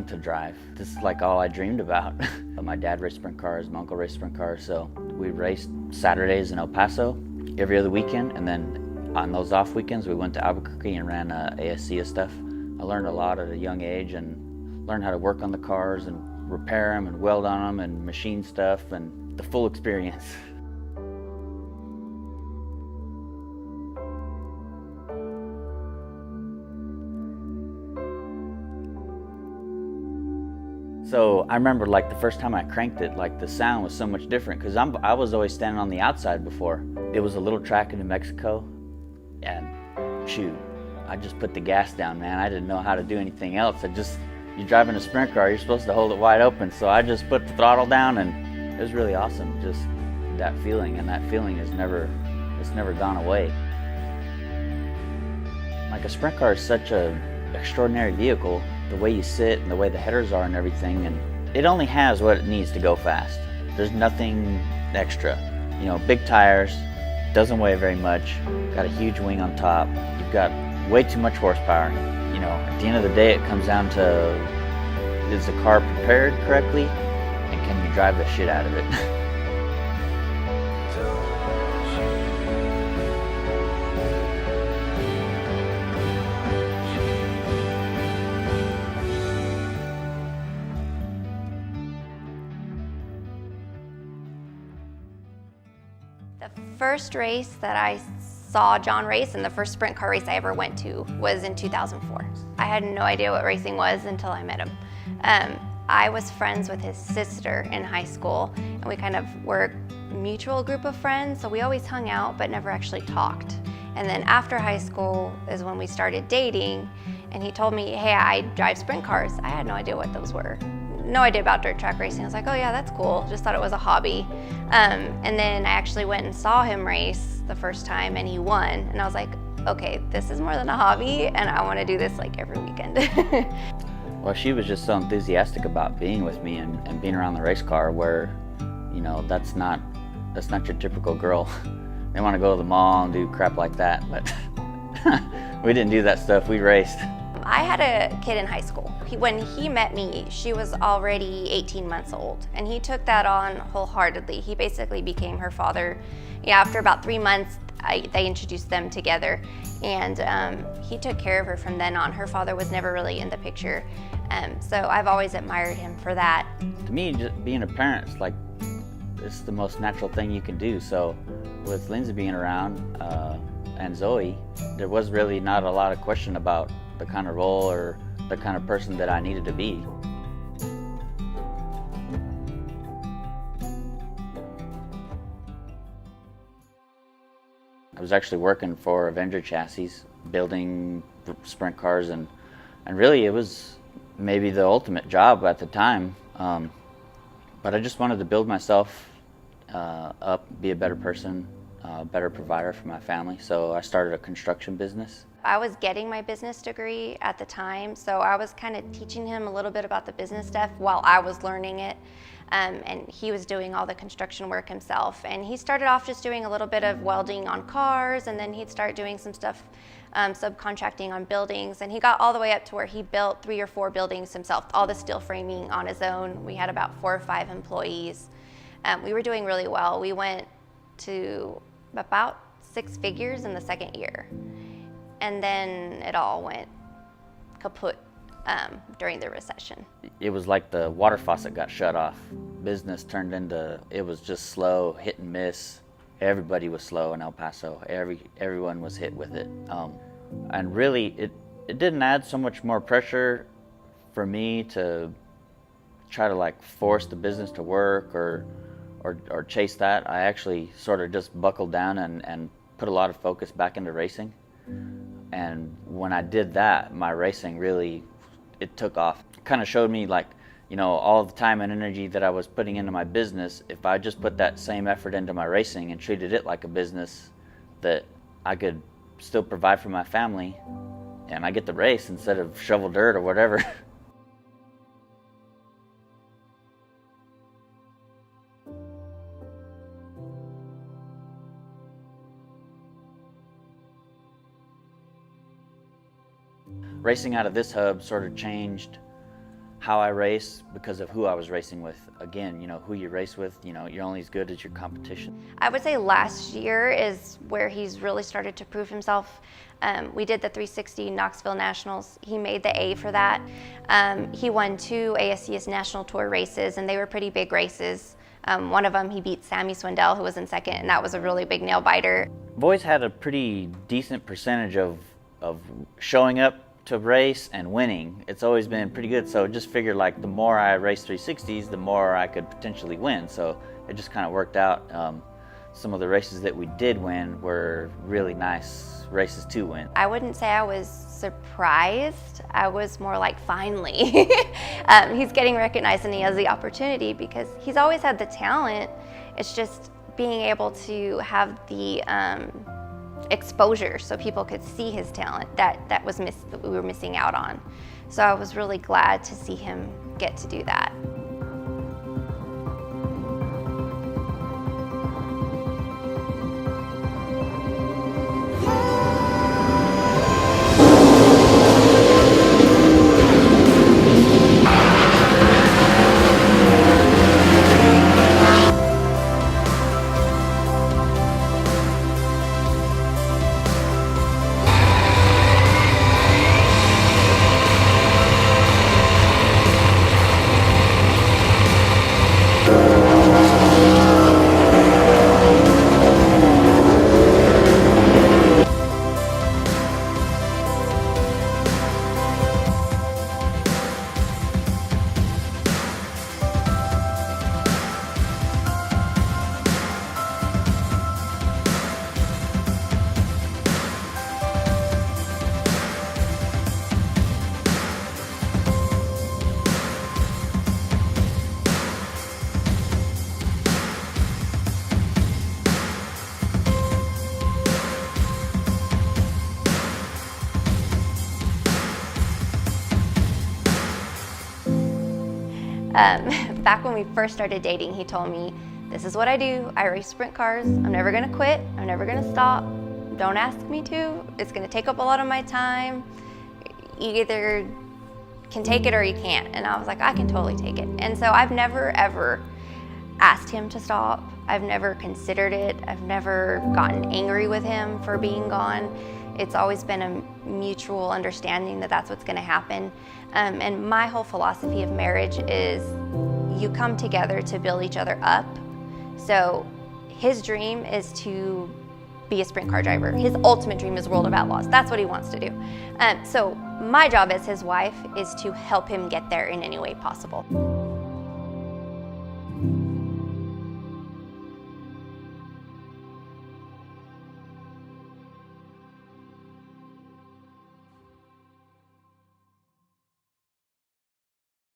wanting to drive. This is like all I dreamed about. My dad raced sprint cars, my uncle raced sprint cars, so we raced Saturdays in El Paso every other weekend, and then on those off weekends we went to Albuquerque and ran ASC stuff. I learned a lot at a young age and learned how to work on the cars and repair them and weld on them and machine stuff, and the full experience. So I remember like the first time I cranked it, like the sound was so much different because I was always standing on the outside before. It was a little track in New Mexico, and shoot, I just put the gas down, man. I didn't know how to do anything else. You're driving a sprint car, you're supposed to hold it wide open, so I just put the throttle down, and it was really awesome, just that feeling, and that feeling it's never gone away. Like a sprint car is such an extraordinary vehicle. The way you sit and the way the headers are and everything, and it only has what it needs to go fast. There's nothing extra. You know, big tires, doesn't weigh very much, got a huge wing on top, you've got way too much horsepower. You know, at the end of the day it comes down to, is the car prepared correctly and can you drive the shit out of it? The first race that I saw John race and the first sprint car race I ever went to was in 2004. I had no idea what racing was until I met him. I was friends with his sister in high school, and we kind of were a mutual group of friends, so we always hung out but never actually talked. And then after high school is when we started dating, and he told me, hey, I drive sprint cars. I had no idea what those were. No idea about dirt track racing. I was like, oh yeah, that's cool. Just thought it was a hobby. And then I actually went and saw him race the first time, and he won. And I was like, okay, this is more than a hobby, and I want to do this like every weekend. Well, she was just so enthusiastic about being with me and being around the race car, where, you know, that's not your typical girl. They want to go to the mall and do crap like that, but we didn't do that stuff. We raced. I had a kid in high school. When he met me, she was already 18 months old, and he took that on wholeheartedly. He basically became her father. Yeah, after about 3 months, they introduced them together, and he took care of her from then on. Her father was never really in the picture, so I've always admired him for that. To me, just being a parent is like, it's the most natural thing you can do. So with Lindsay being around and Zoe, there was really not a lot of question about the kind of role or the kind of person that I needed to be. I was actually working for Avenger Chassis, building sprint cars, and really it was maybe the ultimate job at the time. But I just wanted to build myself up, be a better person, a better provider for my family. So I started a construction business. I was getting my business degree at the time, so I was kind of teaching him a little bit about the business stuff while I was learning it. And he was doing all the construction work himself. And he started off just doing a little bit of welding on cars, and then he'd start doing some stuff, subcontracting on buildings. And he got all the way up to where he built 3 or 4 buildings himself, all the steel framing on his own. We had about 4 or 5 employees. We were doing really well. We went to about 6 figures in the second year. And then it all went kaput during the recession. It was like the water faucet got shut off. Business turned into, it was just slow, hit and miss. Everybody was slow in El Paso. Everyone was hit with it. And really, it didn't add so much more pressure for me to try to like force the business to work or chase that. I actually sort of just buckled down and put a lot of focus back into racing. And when I did that, my racing really, it took off. It kind of showed me, like, you know, all the time and energy that I was putting into my business, if I just put that same effort into my racing and treated it like a business, that I could still provide for my family, and I get to race instead of shovel dirt or whatever. Racing out of this hub sort of changed how I race because of who I was racing with. Again, who you race with, you're only as good as your competition. I would say last year is where he's really started to prove himself. We did the 360 Knoxville Nationals. He made the A for that. He won 2 ASCS National Tour races, and they were pretty big races. One of them, he beat Sammy Swindell, who was in second, and that was a really big nail biter. I've always had a pretty decent percentage of showing up to race and winning. It's always been pretty good, so just figured like the more I race 360s, the more I could potentially win. So it just kind of worked out. Some of the races that we did win were really nice races to win. I wouldn't say I was surprised. I was more like, finally. He's getting recognized and he has the opportunity because he's always had the talent. It's just being able to have the exposure so people could see his talent that we were missing out on. So I was really glad to see him get to do that. Back when we first started dating, he told me, this is what I do. I race sprint cars. I'm never gonna quit. I'm never gonna stop. Don't ask me to. It's gonna take up a lot of my time. You either can take it or you can't. And I was like, I can totally take it. And so I've never ever asked him to stop. I've never considered it. I've never gotten angry with him for being gone. It's always been a mutual understanding that that's what's gonna happen. And my whole philosophy of marriage is you come together to build each other up. So his dream is to be a sprint car driver. His ultimate dream is World of Outlaws. That's what he wants to do. So my job as his wife is to help him get there in any way possible.